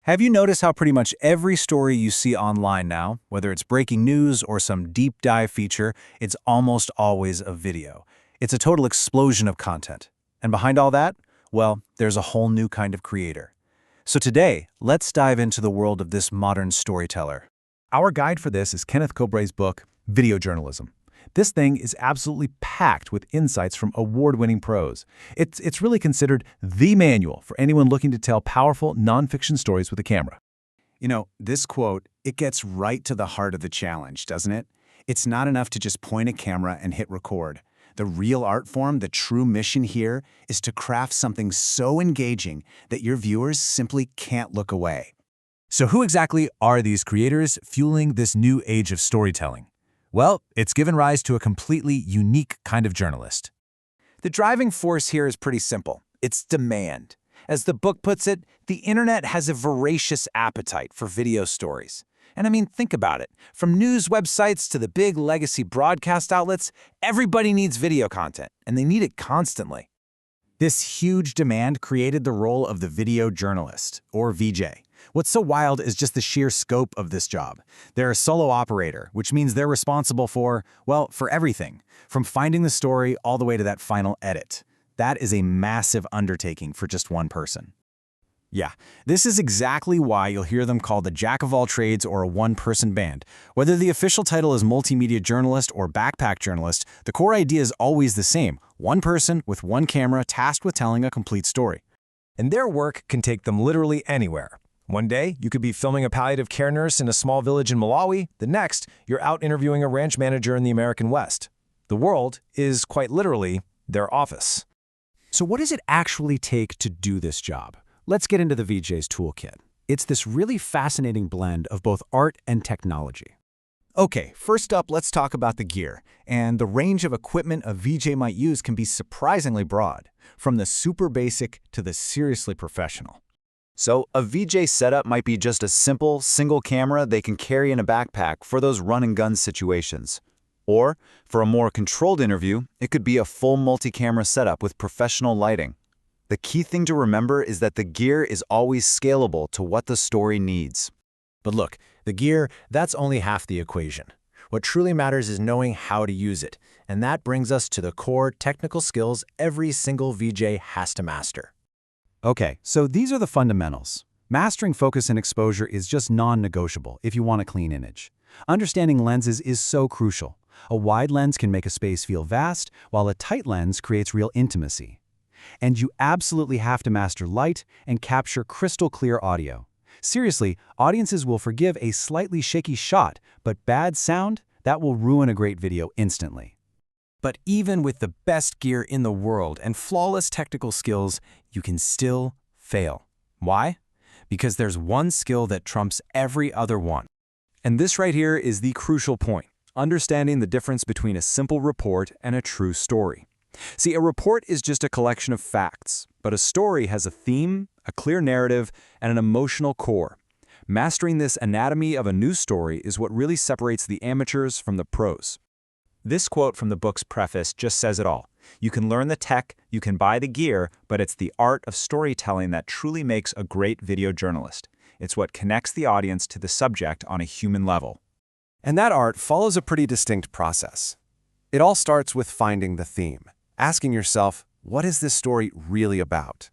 Have you noticed how pretty much every story you see online now, whether it's breaking news or some deep dive feature, it's almost always a video. It's a total explosion of content. And behind all that, well, there's a whole new kind of creator. So today, let's dive into the world of this modern storyteller. Our guide for this is Ken Kobre's book, Videojournalism. This thing is absolutely packed with insights from award-winning pros. It's really considered the manual for anyone looking to tell powerful nonfiction stories with a camera. You know, this quote, it gets right to the heart of the challenge, doesn't it? It's not enough to just point a camera and hit record. The real art form, the true mission here, is to craft something so engaging that your viewers simply can't look away. So who exactly are these creators fueling this new age of storytelling? Well, it's given rise to a completely unique kind of journalist. The driving force here is pretty simple. It's demand. As the book puts it, the internet has a voracious appetite for video stories. And I mean, think about it. From news websites to the big legacy broadcast outlets, everybody needs video content, and they need it constantly. This huge demand created the role of the video journalist, or VJ. What's so wild is just the sheer scope of this job. They're a solo operator, which means they're responsible for everything, from finding the story all the way to that final edit. That is a massive undertaking for just one person. Yeah, this is exactly why you'll hear them called the jack of all trades or a one-person band. Whether the official title is multimedia journalist or backpack journalist, the core idea is always the same: one person with one camera tasked with telling a complete story. And their work can take them literally anywhere. One day, you could be filming a palliative care nurse in a small village in Malawi. The next, you're out interviewing a ranch manager in the American West. The world is quite literally their office. So what does it actually take to do this job? Let's get into the VJ's toolkit. It's this really fascinating blend of both art and technology. Okay, first up, let's talk about the gear. And the range of equipment a VJ might use can be surprisingly broad, from the super basic to the seriously professional. So a VJ setup might be just a simple, single camera they can carry in a backpack for those run-and-gun situations. Or, for a more controlled interview, it could be a full multi-camera setup with professional lighting. The key thing to remember is that the gear is always scalable to what the story needs. But look, the gear, that's only half the equation. What truly matters is knowing how to use it, and that brings us to the core technical skills every single VJ has to master. Okay, so these are the fundamentals. Mastering focus and exposure is just non-negotiable if you want a clean image. Understanding lenses is so crucial. A wide lens can make a space feel vast, while a tight lens creates real intimacy. And you absolutely have to master light and capture crystal clear audio. Seriously, audiences will forgive a slightly shaky shot, but bad sound, that will ruin a great video instantly. But even with the best gear in the world and flawless technical skills, you can still fail. Why? Because there's one skill that trumps every other one. And this right here is the crucial point: understanding the difference between a simple report and a true story. See, a report is just a collection of facts, but a story has a theme, a clear narrative, and an emotional core. Mastering this anatomy of a news story is what really separates the amateurs from the pros. This quote from the book's preface just says it all. You can learn the tech, you can buy the gear, but it's the art of storytelling that truly makes a great video journalist. It's what connects the audience to the subject on a human level. And that art follows a pretty distinct process. It all starts with finding the theme, asking yourself, what is this story really about?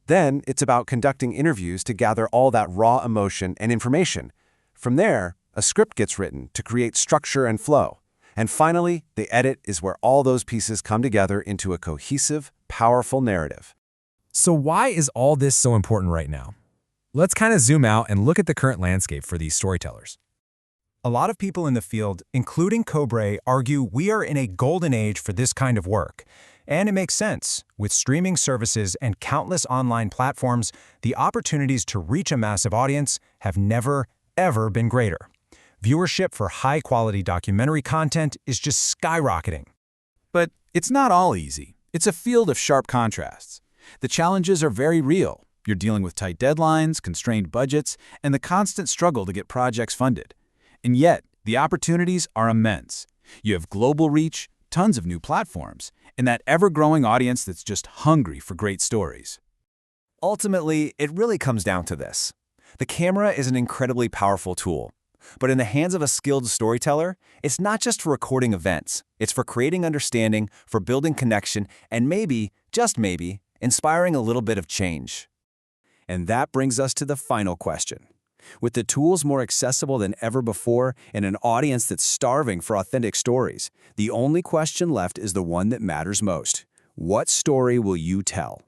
Then it's about conducting interviews to gather all that raw emotion and information. From there, a script gets written to create structure and flow. And finally, the edit is where all those pieces come together into a cohesive, powerful narrative. So why is all this so important right now? Let's kind of zoom out and look at the current landscape for these storytellers. A lot of people in the field, including Kobre, argue we are in a golden age for this kind of work. And it makes sense. With streaming services and countless online platforms, the opportunities to reach a massive audience have never, ever been greater. Viewership for high-quality documentary content is just skyrocketing. But it's not all easy. It's a field of sharp contrasts. The challenges are very real. You're dealing with tight deadlines, constrained budgets, and the constant struggle to get projects funded. And yet, the opportunities are immense. You have global reach, tons of new platforms, and that ever-growing audience that's just hungry for great stories. Ultimately, it really comes down to this. The camera is an incredibly powerful tool. But in the hands of a skilled storyteller, it's not just for recording events. It's for creating understanding, for building connection, and maybe, just maybe, inspiring a little bit of change. And that brings us to the final question. With the tools more accessible than ever before and an audience that's starving for authentic stories, the only question left is the one that matters most. What story will you tell?